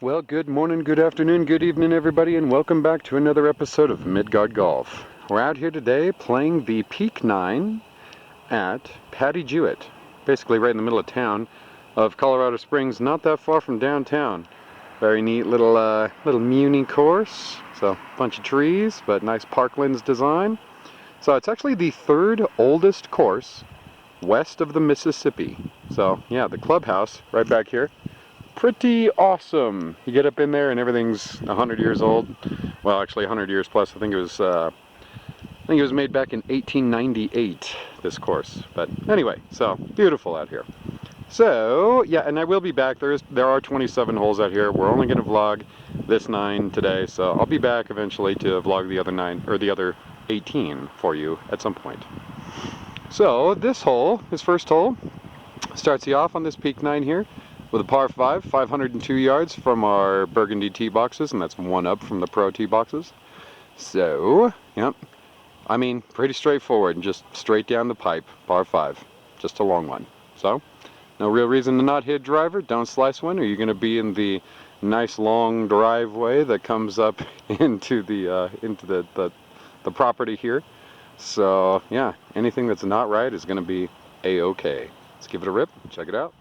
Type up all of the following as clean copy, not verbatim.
Well, good morning, good afternoon, good evening, everybody, and welcome back to another episode of Midgard Golf. We're out here today playing the Peak 9 at Patty Jewett, basically right in the middle of town of Colorado Springs, not that far from downtown. Very neat little muni course. So, a bunch of trees, but nice parklands design. So it's actually the third oldest course west of the Mississippi. So, yeah, the clubhouse right back here. Pretty awesome. You get up in there and everything's 100 years old. Well, actually 100 years plus. I think it was made back in 1898, this course. But anyway, so beautiful out here. So, yeah, and I will be back. There are 27 holes out here. We're only going to vlog this 9 today, so I'll be back eventually to vlog the other 9 or the other 18 for you at some point. So, this first hole, starts you off on this Peak 9 here with a par 5, 502 yards from our burgundy tee boxes, and that's one up from the pro tee boxes. So, yep, I mean, pretty straightforward, and just straight down the pipe, par 5, just a long one. So, no real reason to not hit driver. Don't slice one, or you're going to be in the nice long driveway that comes up into the property here. So, yeah, anything that's not right is going to be a-okay. Let's give it a rip, check it out.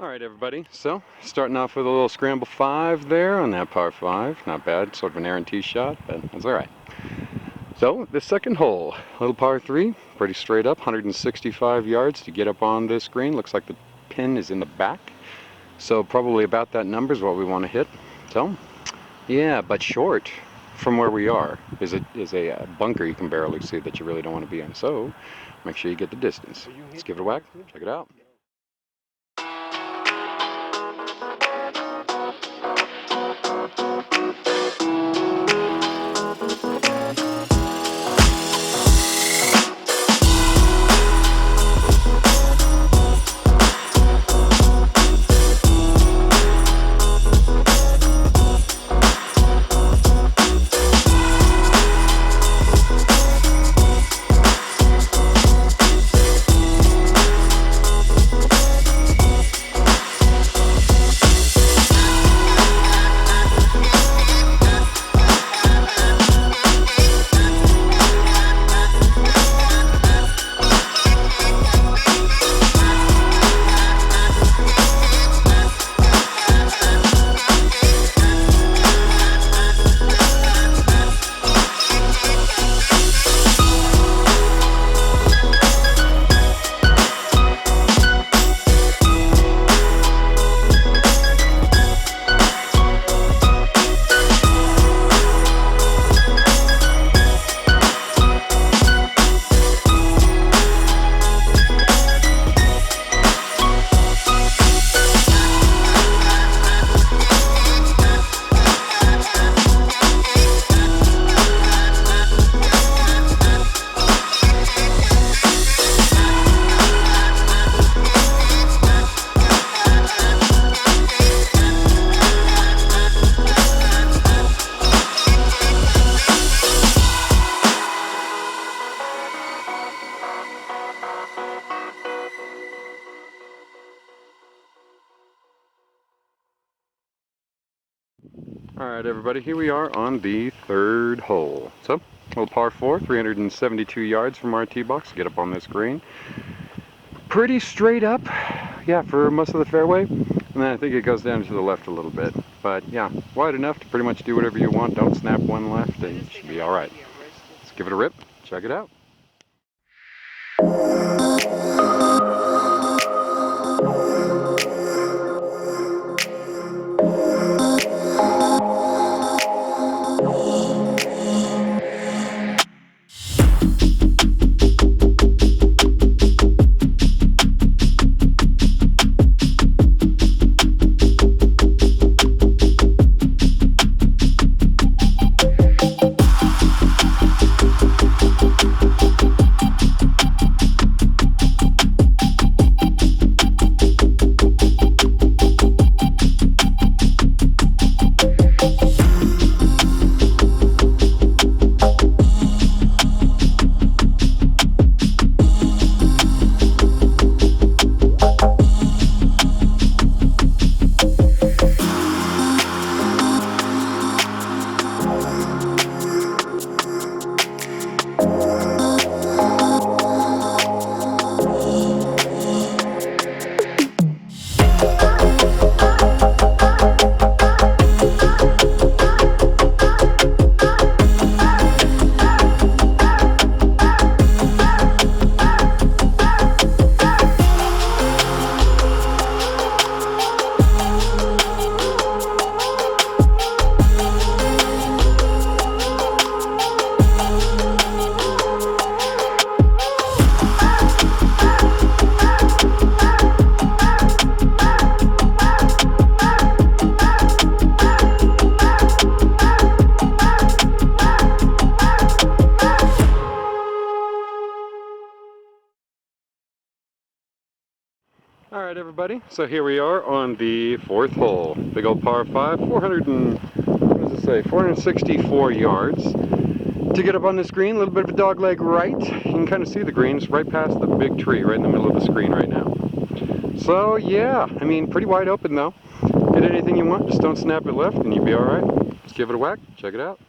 Alright everybody, so starting off with a little scramble 5 there on that par 5. Not bad, sort of an errant tee shot, but that's alright. So, the second hole, little par 3, pretty straight up, 165 yards to get up on this green. Looks like the pin is in the back, so probably about that number is what we want to hit. So, yeah, but short from where we are is a bunker you can barely see that you really don't want to be in. So, make sure you get the distance. Let's give it a whack, check it out. Alright everybody, here we are on the third hole. So, little par 4, 372 yards from our tee box. Get up on this green. Pretty straight up, yeah, for most of the fairway. And then I think it goes down to the left a little bit. But yeah, wide enough to pretty much do whatever you want. Don't snap one left and you should be alright. Let's give it a rip. Check it out. Alright everybody, so here we are on the fourth hole. Big old par 5, 464 yards. To get up on the screen, a little bit of a dog leg right. You can kind of see the greens right past the big tree right in the middle of the screen right now. So yeah, I mean pretty wide open though. Hit anything you want, just don't snap it left and you'll be alright. Let's give it a whack, check it out.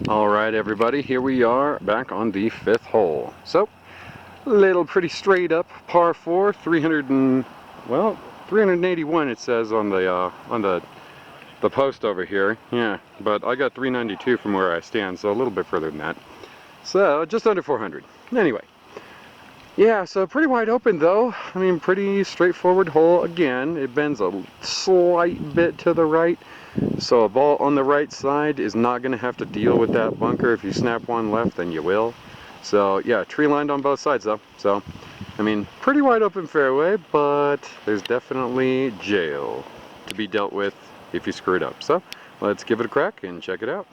Alright everybody, here we are back on the fifth hole. So, little pretty straight up par 4, 300 and, well, 381 it says on the post over here. Yeah, but I got 392 from where I stand, so a little bit further than that. So just under 400. Anyway, yeah, so pretty wide open though. I mean, pretty straightforward hole. Again, it bends a slight bit to the right, so a ball on the right side is not going to have to deal with that bunker. If you snap one left, then you will. So yeah, tree lined on both sides though. So I mean, pretty wide open fairway, but there's definitely jail to be dealt with if you screw it up. So let's give it a crack and check it out.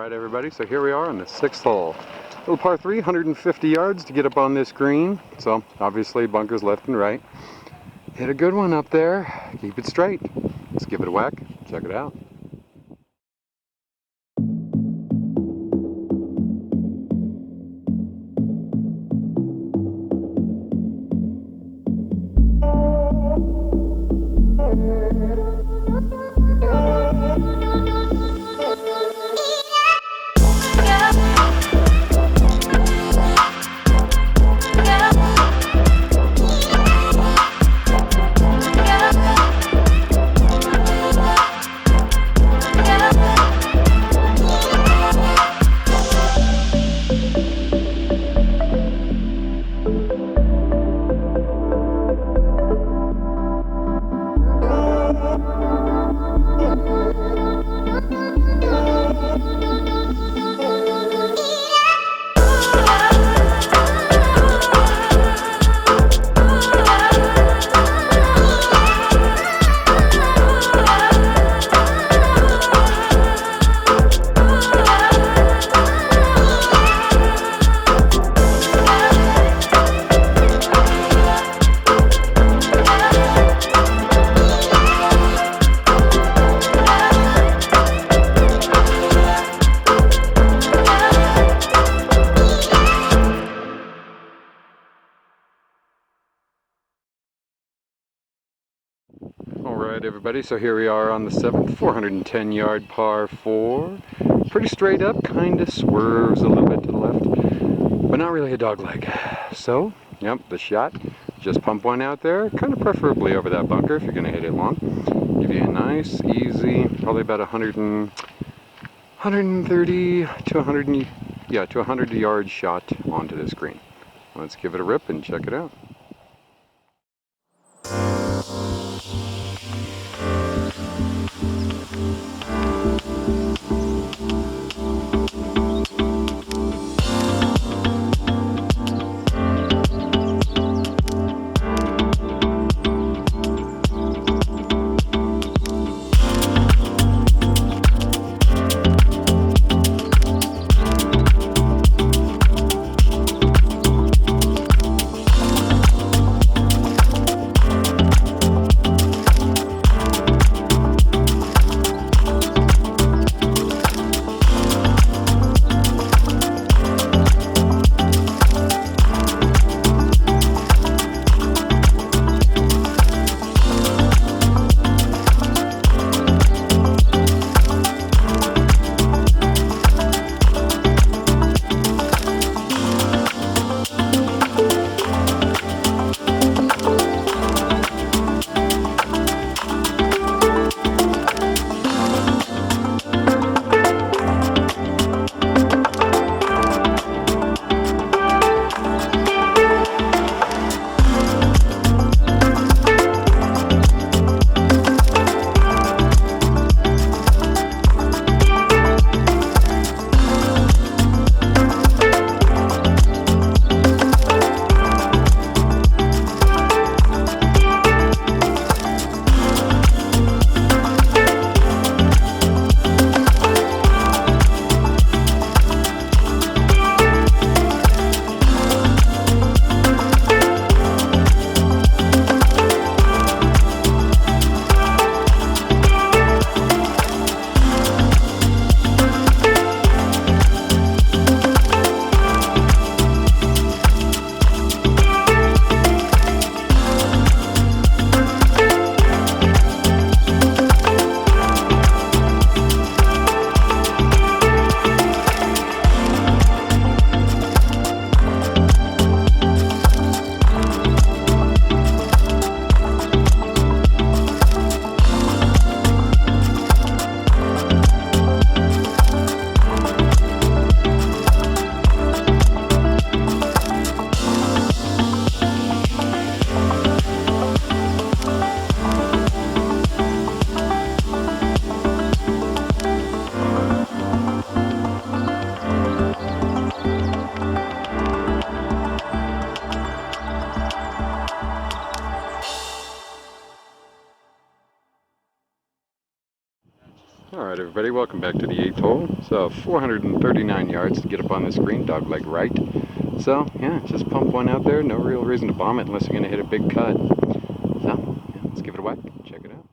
Everybody, so here we are on the 6th hole. Little par 3, 150 yards to get up on this green. So obviously bunkers left and right. Hit a good one up there. Keep it straight. Let's give it a whack. Check it out. Alright everybody, so here we are on the 7th, 410 yard par 4. Pretty straight up, kind of swerves a little bit to the left, but not really a dog leg. So, yep, the shot just pump one out there, kind of preferably over that bunker if you're going to hit it long. Give you a nice, easy, probably about 130 to 100, yeah, to 100 yard shot onto this green. Let's give it a rip and check it out. Alright everybody, welcome back to the 8th hole. So 439 yards to get up on this green, dogleg right. So yeah, just pump one out there, no real reason to bomb it unless you're going to hit a big cut. So yeah, let's give it a whack, check it out.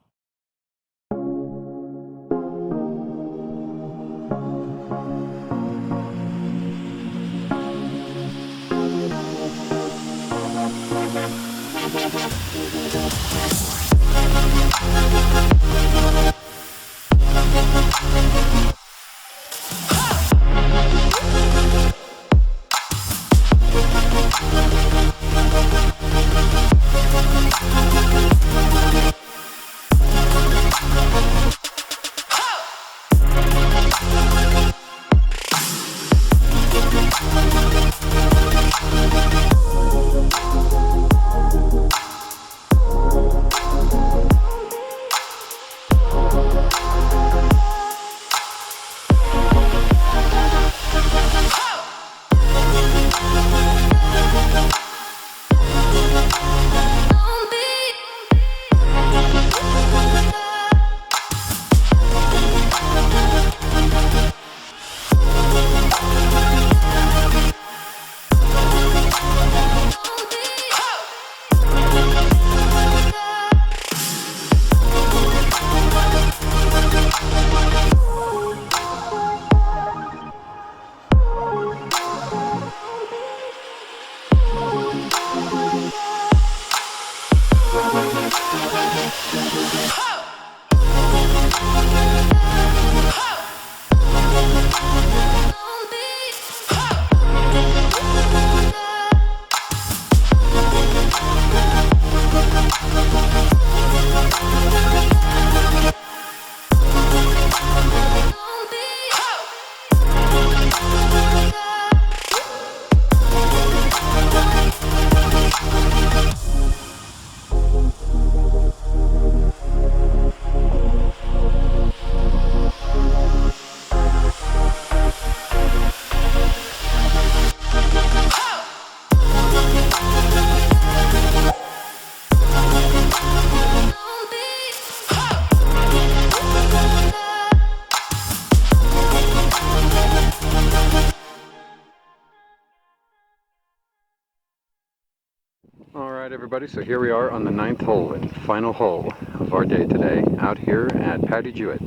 Alright everybody, so here we are on the 9th hole and final hole of our day today, out here at Patty Jewett.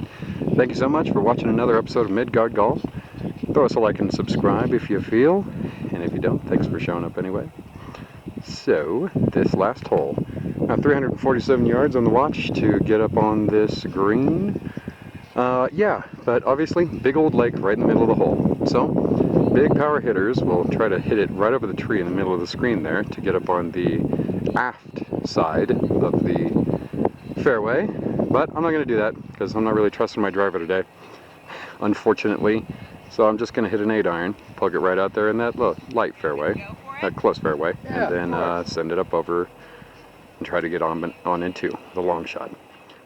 Thank you so much for watching another episode of Midgard Golf. Throw us a like and subscribe if you feel, and if you don't, thanks for showing up anyway. So, this last hole, now 347 yards on the watch to get up on this green. Yeah, but obviously, big old lake right in the middle of the hole. So, big power hitters will try to hit it right over the tree in the middle of the screen there to get up on the aft side of the fairway. But I'm not going to do that because I'm not really trusting my driver today, unfortunately. So I'm just going to hit an 8-iron, plug it right out there in that light fairway, that close fairway, and then send it up over and try to get on into the long shot.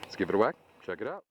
Let's give it a whack. Check it out.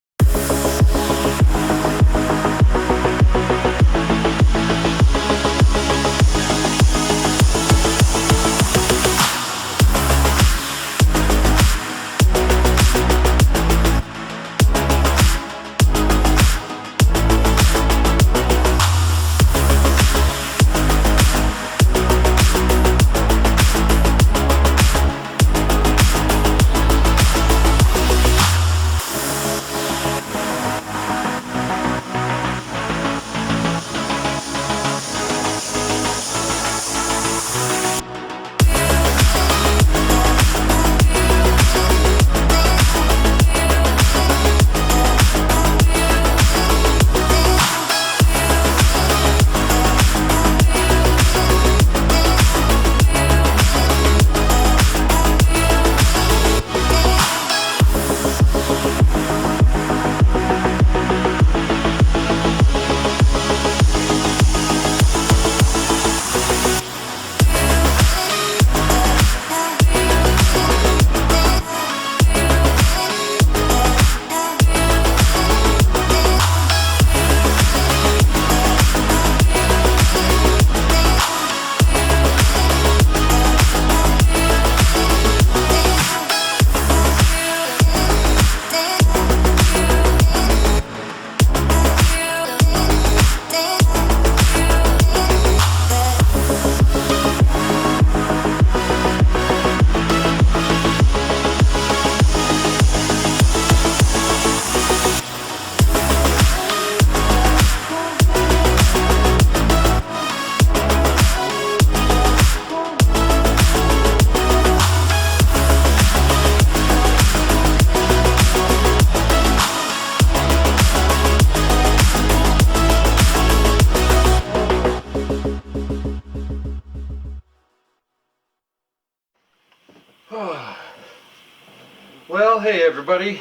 Well, hey everybody,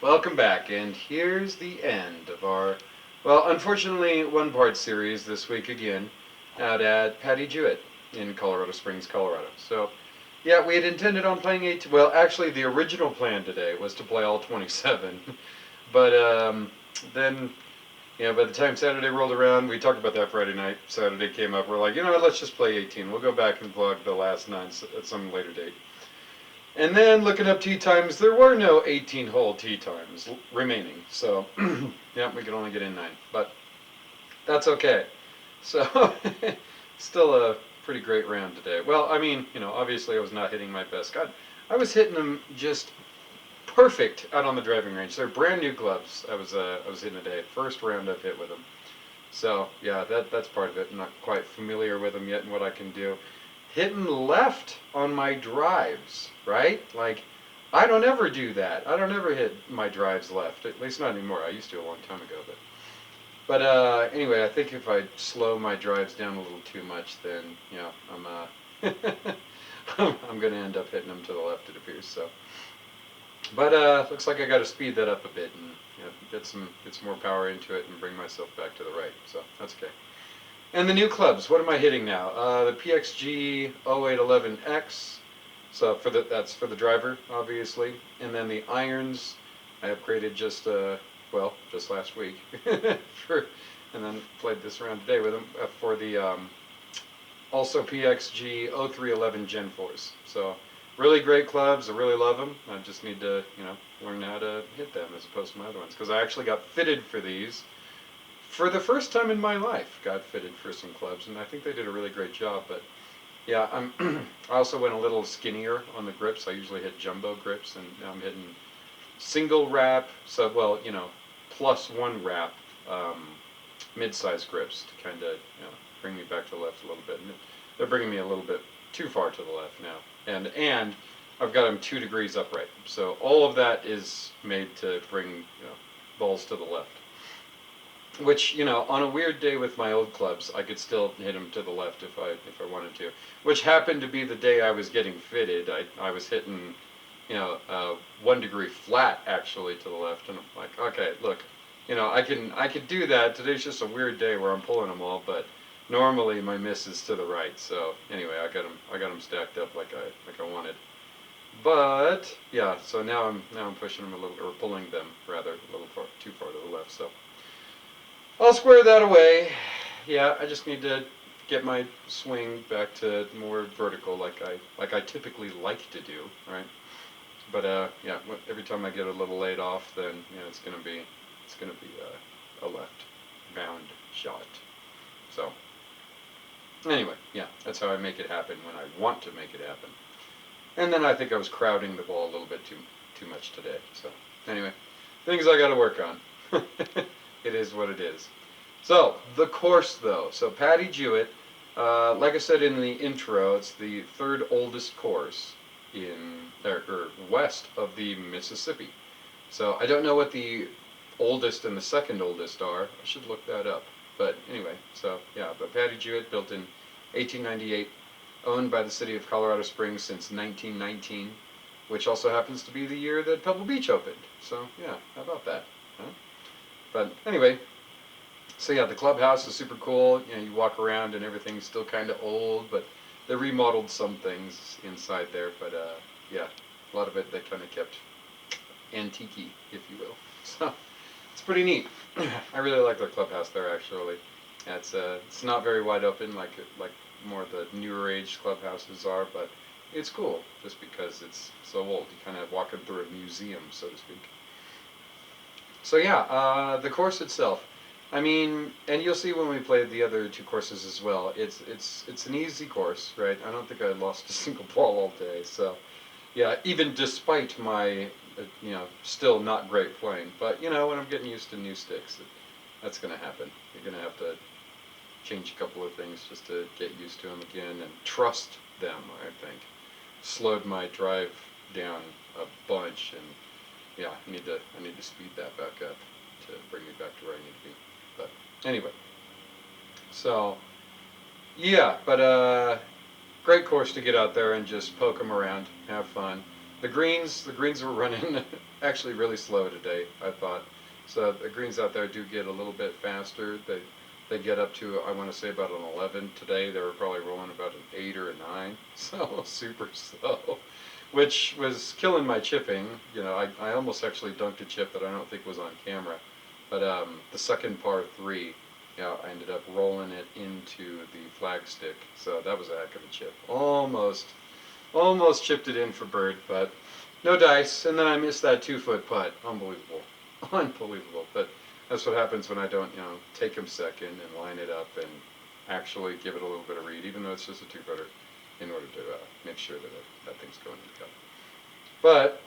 welcome back, and here's the end of our, well, unfortunately, one-part series this week again, out at Patty Jewett in Colorado Springs, Colorado. So, yeah, we had intended on playing 18, well, actually, the original plan today was to play all 27, but then, you know, by the time Saturday rolled around, we talked about that Friday night, Saturday came up, we're like, you know what, let's just play 18, we'll go back and vlog the last 9 at some later date. And then looking up tee times, there were no 18-hole tee times remaining. So, yeah, we could only get in 9. But that's okay. So, still a pretty great round today. Well, I mean, you know, obviously I was not hitting my best. God, I was hitting them just perfect out on the driving range. They're brand new gloves I was hitting today. First round I've hit with them. So, yeah, that's part of it. I'm not quite familiar with them yet and what I can do. Hitting left on my drives, right? Like, I don't ever do that. I don't ever hit my drives left, at least not anymore. I used to a long time ago, but anyway, I think if I slow my drives down a little too much, then, you know, I'm going to end up hitting them to the left, it appears, so. But looks like I got to speed that up a bit and, you know, get some more power into it and bring myself back to the right, so that's okay. And the new clubs, what am I hitting now? The PXG 0811X, so that's for the driver, obviously. And then the irons, I upgraded just last week. And then played this round today with them for the also PXG 0311 Gen 4s. So really great clubs, I really love them. I just need to, you know, learn how to hit them as opposed to my other ones. Because I actually got fitted for these. For the first time in my life, got fitted for some clubs, and I think they did a really great job, but Yeah, I also went a little skinnier on the grips. I usually hit jumbo grips, and now I'm hitting single wrap. So, well, plus one wrap, um, mid-sized grips to kind of bring me back to the left a little bit. And they're bringing me a little bit too far to the left now, and I've got them 2 degrees upright. So all of that is made to bring balls to the left. Which, on a weird day with my old clubs, I could still hit them to the left if I wanted to. Which happened to be the day I was getting fitted. I was hitting, 1 degree flat actually to the left, and I'm like, okay, look, I can do that. Today's just a weird day where I'm pulling them all, but normally my miss is to the right. So anyway, I got them stacked up like I wanted. But yeah, so now I'm pushing them a little, or pulling them rather a little too far to the left. So I'll square that away. Yeah, I just need to get my swing back to more vertical, like I typically like to do, right? But yeah, every time I get a little laid off, then it's gonna be a left bound shot. So anyway, yeah, that's how I make it happen when I want to make it happen. And then I think I was crowding the ball a little bit too much today. So anyway, things I got to work on. It is what it is. So the course, though. So Patty Jewett, like I said in the intro, it's the third oldest course in or west of the Mississippi. So I don't know what the oldest and the second oldest are. I should look that up. But anyway, so yeah, but Patty Jewett, built in 1898, owned by the city of Colorado Springs since 1919, which also happens to be the year that Pebble Beach opened. So yeah, how about that? Huh? But anyway, so yeah, the clubhouse is super cool. You walk around and everything's still kind of old, but they remodeled some things inside there. But yeah, a lot of it they kind of kept antique-y, if you will. So it's pretty neat. I really like the clubhouse there, actually. It's not very wide open like more of the newer age clubhouses are, but it's cool just because it's so old. You kind of walking through a museum, so to speak. So yeah, the course itself. I mean, and you'll see when we play the other two courses as well. It's an easy course, right? I don't think I lost a single ball all day. So yeah, even despite my still not great playing, but when I'm getting used to new sticks, that's going to happen. You're going to have to change a couple of things just to get used to them again and trust them. I think slowed my drive down a bunch, and yeah, I need to speed that back up to bring me back to where I need to be. But anyway, so yeah, but great course to get out there and just poke them around, have fun. The greens were running actually really slow today, I thought. So the greens out there do get a little bit faster. They get up to, I want to say, about an 11 today. They were probably rolling about an 8 or a 9, so super slow, which was killing my chipping. I almost actually dunked a chip that I don't think was on camera, but the second par 3, I ended up rolling it into the flag stick, so that was a heck of a chip. Almost chipped it in for bird, but no dice, and then I missed that 2-foot putt. Unbelievable. Unbelievable. But that's what happens when I don't, take him second and line it up and actually give it a little bit of read, even though it's just a 2-footer, in order to make sure that thing's going in the cup. But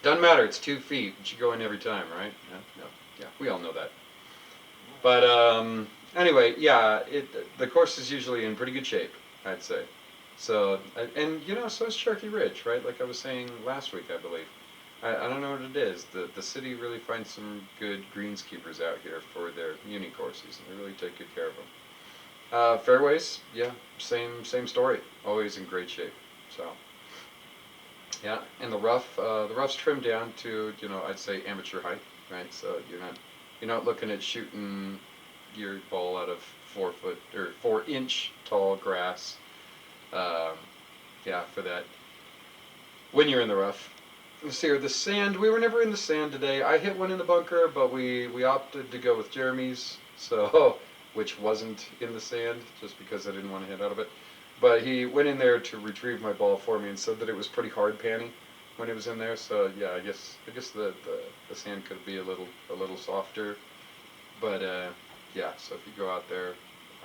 doesn't matter. It's 2 feet. It should go in every time, right? Yeah, no, yeah, we all know that. But anyway, yeah, the course is usually in pretty good shape, I'd say. So, and so is Cherokee Ridge, right? Like I was saying last week, I believe. I don't know what it is. The city really finds some good greenskeepers out here for their muni courses, and they really take good care of them. Fairways, yeah, same story. Always in great shape. So, yeah, and the rough's trimmed down to I'd say amateur height, right? So you're not looking at shooting your ball out of 4-foot or 4-inch tall grass. Yeah, for that. When you're in the rough. Let's see here, the sand, we were never in the sand today. I hit one in the bunker, but we opted to go with Jeremy's, so, which wasn't in the sand, just because I didn't want to hit out of it. But he went in there to retrieve my ball for me and said that it was pretty hard panning when it was in there, so yeah, I guess the sand could be a little softer. But yeah, so if you go out there,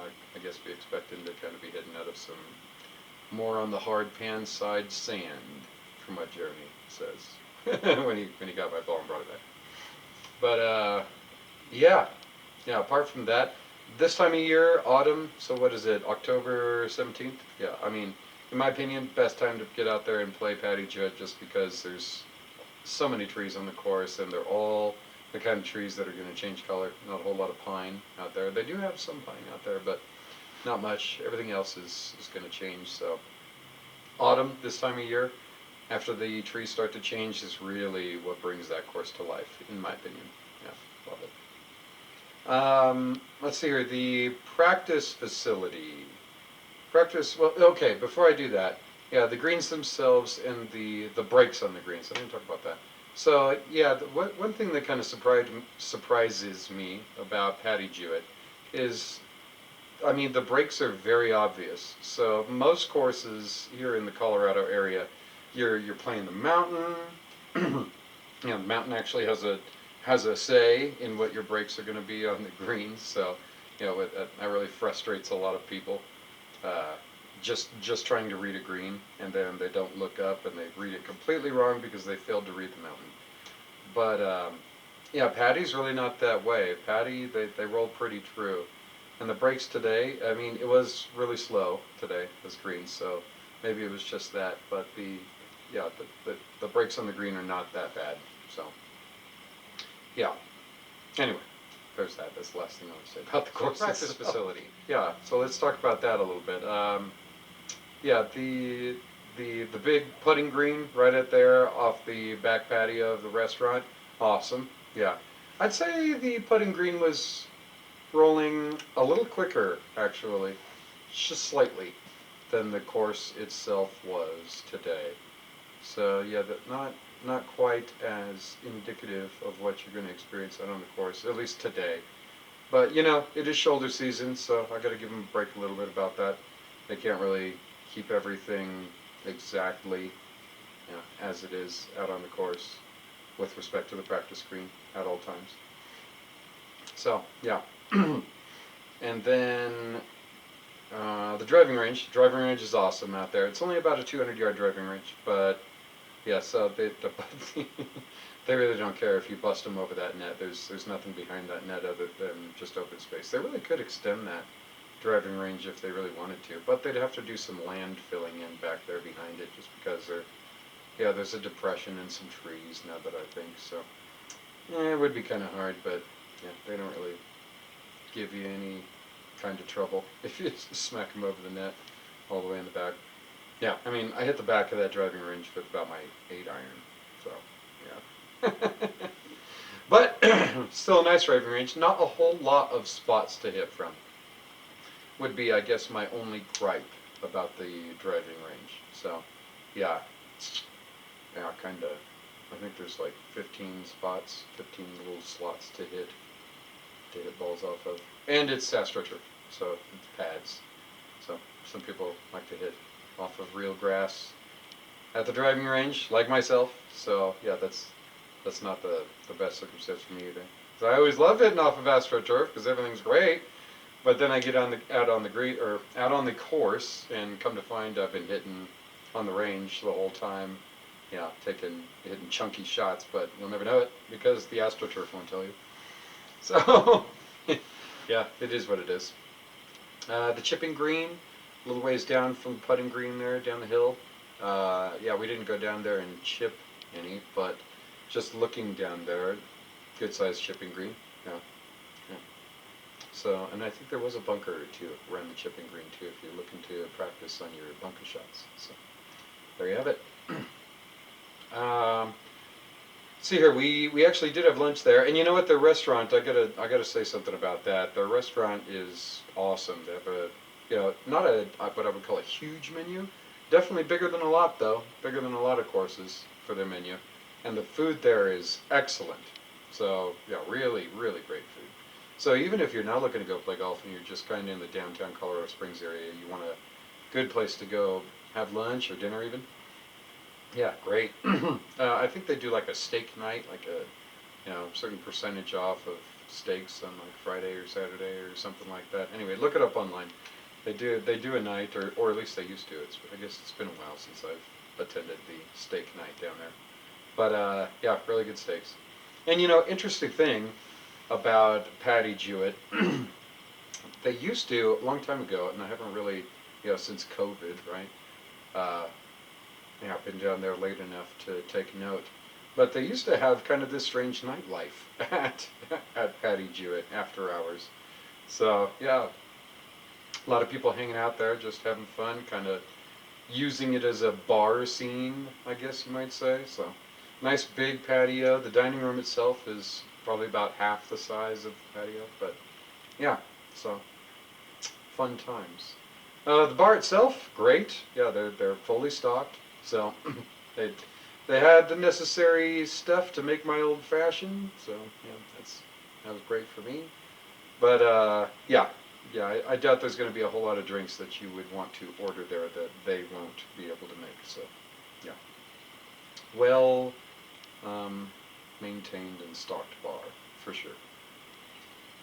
I guess be expecting to kind of be hitting out of some more on the hard pan side sand, from what Jeremy says when he got my ball and brought it back. But yeah, yeah. Apart from that, this time of year, autumn. So what is it? October 17th. Yeah. I mean, in my opinion, best time to get out there and play Patty Jewett, just because there's so many trees on the course, and they're all the kind of trees that are going to change color. Not a whole lot of pine out there. They do have some pine out there, but not much. Everything else is going to change. So autumn, this time of year, after the trees start to change, is really what brings that course to life, in my opinion. Yeah, love it. Let's see here. The practice facility. Practice. Well, okay. Before I do that, yeah, the greens themselves and the breaks on the greens. I didn't talk about that. So yeah, one thing that kind of surprises me about Patty Jewett is, I mean, the breaks are very obvious. So most courses here in the Colorado area, you're playing the mountain. You know, the mountain actually has a say in what your breaks are going to be on the greens. So, you know, that really frustrates a lot of people. Uh, just trying to read a green, and then they don't look up and they read it completely wrong because they failed to read the mountain. But yeah, Patty's really not that way. Patty, they roll pretty true. And the breaks today, I mean, it was really slow today, this green, so maybe it was just that. But yeah, the breaks on the green are not that bad. So, yeah. Anyway, there's that. That's the last thing I want to say about the course practice facility. Yeah, so let's talk about that a little bit. Yeah, the big putting green right out there off the back patio of the restaurant, awesome. Yeah, I'd say the putting green was rolling a little quicker, actually, just slightly, than the course itself was today. So yeah, not quite as indicative of what you're going to experience out on the course, at least today. But you know, it is shoulder season, so I got to give them a break a little bit about that. They can't really keep everything exactly, you know, as it is out on the course with respect to the practice green at all times. So yeah. And then the driving range. Driving range is awesome out there. It's only about a 200-yard driving range, but yeah, so they really don't care if you bust them over that net. There's nothing behind that net other than just open space. They really could extend that driving range if they really wanted to, but they'd have to do some land filling in back there behind it, just because yeah, there's a depression and some trees now that I think. So yeah, it would be kind of hard, but yeah, they don't really give you any kind of trouble if you smack them over the net all the way in the back. Yeah, I mean, I hit the back of that driving range with about my 8-iron, so yeah. But still a nice driving range. Not a whole lot of spots to hit from. Would be, I guess, my only gripe about the driving range. So, yeah, kind of. I think there's like 15 spots, 15 little slots to hit balls off of, and it's astroturf, so it's pads. So some people like to hit off of real grass at the driving range, like myself. So yeah, that's not the best circumstance for me either. So I always love hitting off of astroturf because everything's great. But then I get out on the course, and come to find I've been hitting on the range the whole time. Yeah, hitting chunky shots, but you'll never know it because the astroturf won't tell you. So yeah, it is what it is. The chipping green, a little ways down from the putting green there, down the hill. Yeah, we didn't go down there and chip any, but just looking down there, good sized chipping green. Yeah. So, and I think there was a bunker or two around the chipping green too, if you're looking to practice on your bunker shots. So, there you have it. See here, we actually did have lunch there, and you know what? The restaurant, I gotta say something about that. The restaurant is awesome. They have a, you know, not a what I would call a huge menu. Definitely bigger than a lot though, bigger than a lot of courses for their menu, and the food there is excellent. So yeah, really great food. So even if you're not looking to go play golf and you're just kind of in the downtown Colorado Springs area, you want a good place to go have lunch or dinner even. Yeah, great. I think they do like a steak night, like a, you know, certain percentage off of steaks on like Friday or Saturday or something like that. Anyway, look it up online. They do a night, or at least they used to. I guess it's been a while since I've attended the steak night down there. But yeah, really good steaks. And interesting thing about Patty Jewett, they used to a long time ago, and I haven't really, since COVID, right? Uh, yeah, I've been down there late enough to take note. But they used to have kind of this strange nightlife at Patty Jewett after hours. So yeah, a lot of people hanging out there, just having fun, kind of using it as a bar scene, I guess you might say. So nice big patio. The dining room itself is probably about half the size of the patio, but yeah, so fun times. The bar itself, great. Yeah, they're fully stocked. So they they had the necessary stuff to make my old fashioned. So yeah, that was great for me. But yeah, I doubt there's going to be a whole lot of drinks that you would want to order there that they won't be able to make. So yeah, well maintained and stocked bar for sure.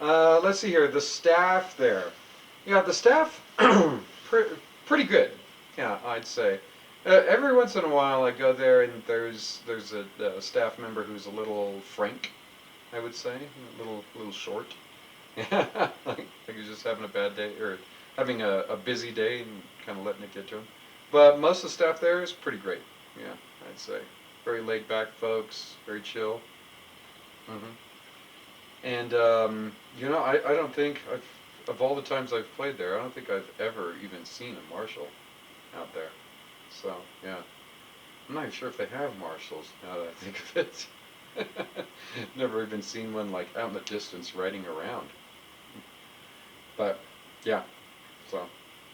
Let's see here. The staff there. Yeah, the staff pretty good. Yeah, I'd say. Every once in a while, I go there and there's a staff member who's a little frank, I would say, a little short. Yeah, like he's just having a bad day or having a busy day and kind of letting it get to him. But most of the staff there is pretty great. Yeah, I'd say very laid back folks, very chill. Hmm. And I don't think of all the times I've played there, I don't think I've ever even seen a marshal out there. So yeah, I'm not even sure if they have marshals now that I think of it. Never even seen one like out in the distance riding around. But yeah, so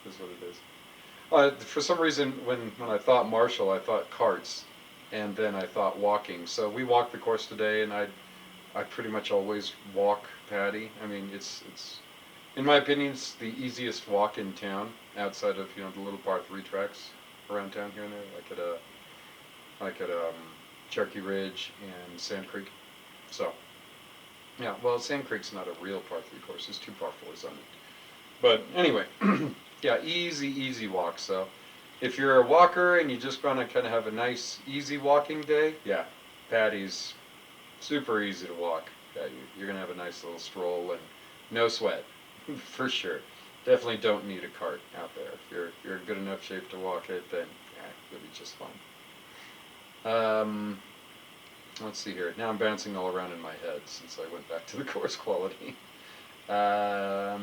this is what it is. For some reason, when I thought marshal, I thought carts, and then I thought walking. So we walked the course today, and I pretty much always walk Patty. I mean, it's in my opinion, it's the easiest walk in town outside of the little par three tracks around town here and there, like at Cherokee Ridge and Sand Creek. So yeah, well, Sand Creek's not a real par three course. There's two par fours on it. But anyway, yeah, easy walk. So if you're a walker and you just want to kind of have a nice, easy walking day, yeah, Patty's super easy to walk. Yeah, you're gonna have a nice little stroll and no sweat, for sure. Definitely don't need a cart out there. If you're in good enough shape to walk it, then yeah, you'll be just fine. Let's see here. Now I'm bouncing all around in my head since I went back to the course quality. Yeah,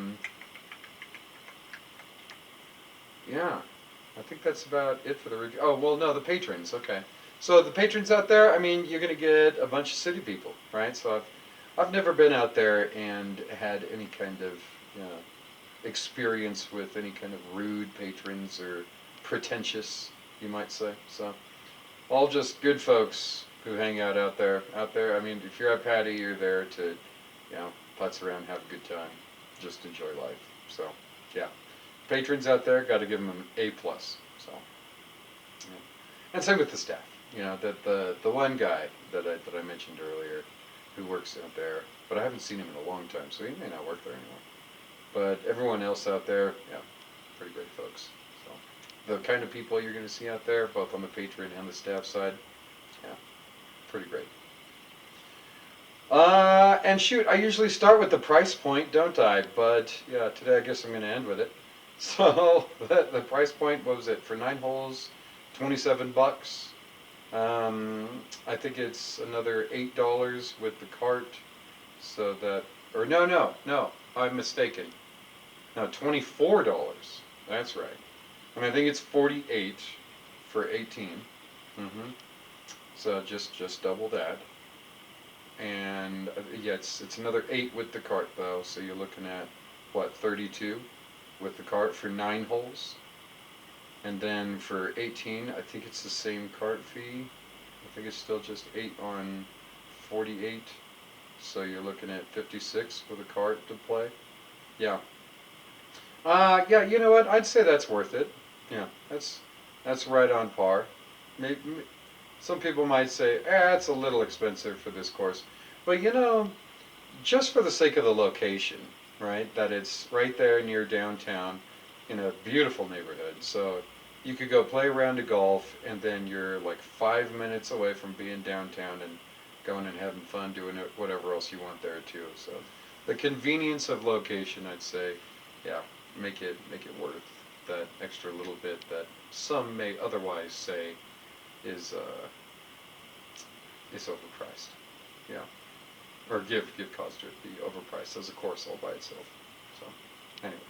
I think that's about it for the review. Oh, well, no, the patrons. Okay. So the patrons out there, I mean, you're going to get a bunch of city people, right? So I've never been out there and had any kind of experience with any kind of rude patrons or pretentious, you might say. So all just good folks who hang out there. I mean, if you're at Patty, you're there to, putz around, have a good time, just enjoy life. So yeah, patrons out there, got to give them an A plus. So yeah. And same with the staff. That the one guy that I mentioned earlier, who works out there, but I haven't seen him in a long time, so he may not work there anymore. But everyone else out there, yeah, pretty great folks. So the kind of people you're going to see out there, both on the patron and the staff side, yeah, pretty great. And shoot, I usually start with the price point, don't I? But yeah, today I guess I'm going to end with it. So the price point, what was it, for 9 holes, $27. I think it's another $8 with the cart, so that, or no, I'm mistaken. No, $24. That's right. I mean, I think it's 48 for 18. Mm-hmm. So just double that. And yeah, it's another 8 with the cart though. So you're looking at what, 32 with the cart for 9 holes. And then for 18, I think it's the same cart fee. I think it's still just 8 on 48. So you're looking at 56 with a cart to play. Yeah. Yeah, you know what? I'd say that's worth it. Yeah, that's right on par. Maybe, some people might say, it's a little expensive for this course. But just for the sake of the location, right? That it's right there near downtown. in a beautiful neighborhood. So you could go play around to golf, and then you're like 5 minutes away from being downtown and going and having fun doing whatever else you want there too. So the convenience of location, I'd say, yeah, make it worth that extra little bit that some may otherwise say is overpriced. Yeah, or give cause to it be overpriced as a course all by itself. So anyway.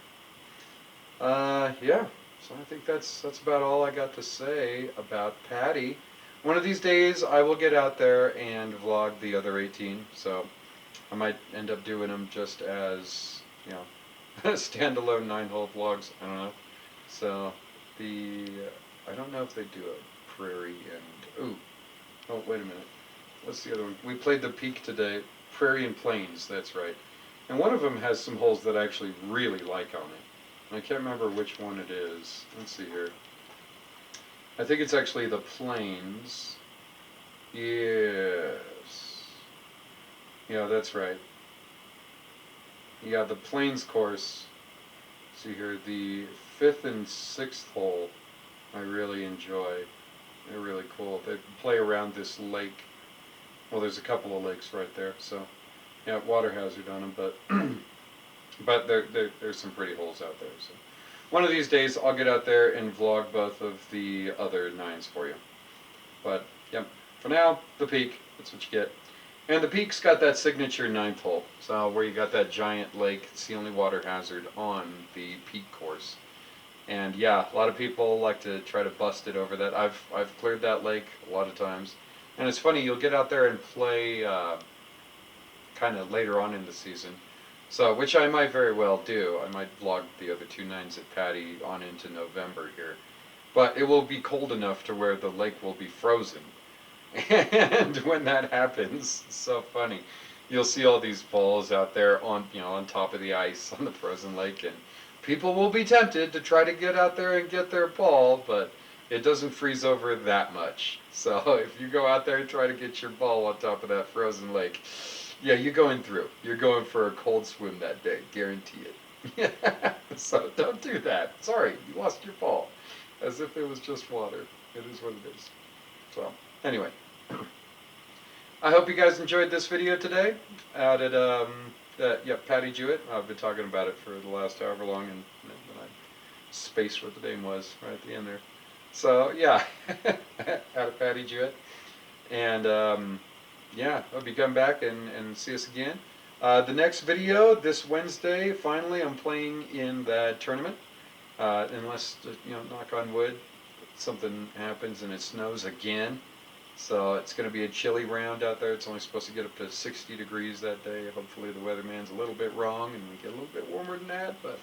Yeah. So I think that's about all I got to say about Patty. One of these days I will get out there and vlog the other 18. So I might end up doing them just as, standalone 9-hole vlogs. I don't know. So I don't know if they do a prairie and oh wait a minute. What's the other one? We played the Peak today. Prairie and Plains. That's right. And one of them has some holes that I actually really like on it. I can't remember which one it is. Let's see here. I think it's actually the Plains. Yes. Yeah, that's right. Yeah, the Plains course. See here, the 5th and 6th hole I really enjoy. They're really cool. They play around this lake. Well, there's a couple of lakes right there, so yeah, water hazard on them, but but there's some pretty holes out there. So one of these days I'll get out there and vlog both of the other 9s for you. But yep, for now, the Peak, that's what you get. And the Peak's got that signature 9th hole, so where you got that giant lake. It's the only water hazard on the Peak course. And yeah, a lot of people like to try to bust it over that. I've cleared that lake a lot of times. And it's funny, you'll get out there and play kind of later on in the season. So, which I might very well do. I might vlog the other 2 9s at Patty on into November here. But it will be cold enough to where the lake will be frozen. And when that happens, it's so funny. You'll see all these balls out there on top of the ice on the frozen lake, and people will be tempted to try to get out there and get their ball, but it doesn't freeze over that much. So if you go out there and try to get your ball on top of that frozen lake, yeah, you're going through. You're going for a cold swim that day, guarantee it. So don't do that. Sorry, you lost your ball. As if it was just water. It is what it is. So anyway, I hope you guys enjoyed this video today out at Patty Jewett. I've been talking about it for the last however long, and then I spaced what the name was right at the end there. So yeah, out of Patty Jewett, and yeah, hope you come back and see us again. The next video this Wednesday, finally, I'm playing in that tournament. Unless knock on wood, something happens and it snows again. So it's going to be a chilly round out there. It's only supposed to get up to 60 degrees that day. Hopefully the weatherman's a little bit wrong and we get a little bit warmer than that, but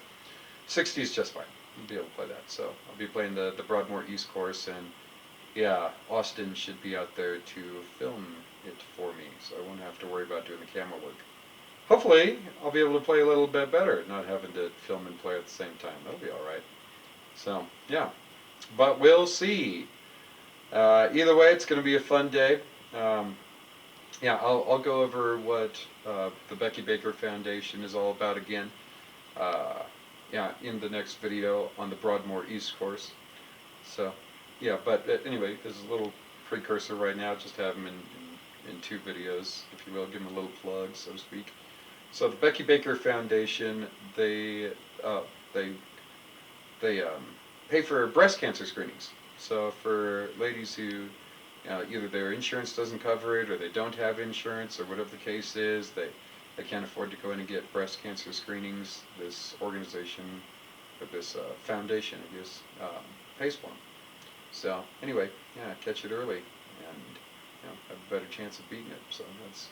60 is just fine. You'll be able to play that. So I'll be playing the Broadmoor East course, and yeah, Austin should be out there to film it for me, so I won't have to worry about doing the camera work. Hopefully I'll be able to play a little bit better, not having to film and play at the same time. That'll be alright. So yeah, but we'll see. Either way, it's going to be a fun day. Yeah, I'll go over what the Becky Baker Foundation is all about again. Yeah, in the next video on the Broadmoor East course. So yeah, but anyway, there's a little precursor right now. Just have them in 2 videos, if you will. Give them a little plug, so to speak. So the Becky Baker Foundation, they pay for breast cancer screenings. So for ladies who either their insurance doesn't cover it, or they don't have insurance, or whatever the case is, they can't afford to go in and get breast cancer screenings, this organization, or this foundation, I guess, pays for them. So anyway, yeah, catch it early and have a better chance of beating it. So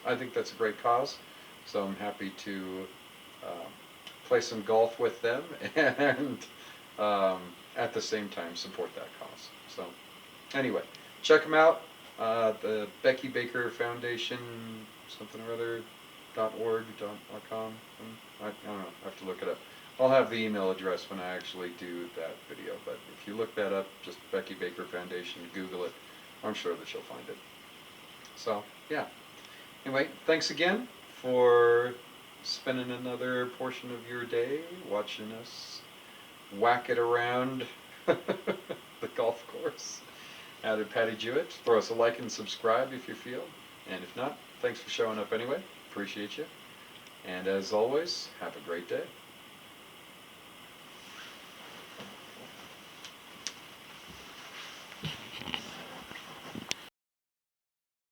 I think that's a great cause. So I'm happy to play some golf with them and at the same time support that cause. So anyway, check them out. The Becky Baker Foundation, something or other, .org, .com. I don't know. I have to look it up. I'll have the email address when I actually do that video. But if you look that up, just Becky Baker Foundation, Google it. I'm sure that you'll find it. So yeah. Anyway, thanks again for spending another portion of your day watching us whack it around the golf course out at Patty Jewett. Throw us a like and subscribe if you feel. And if not, thanks for showing up anyway. Appreciate you. And as always, have a great day.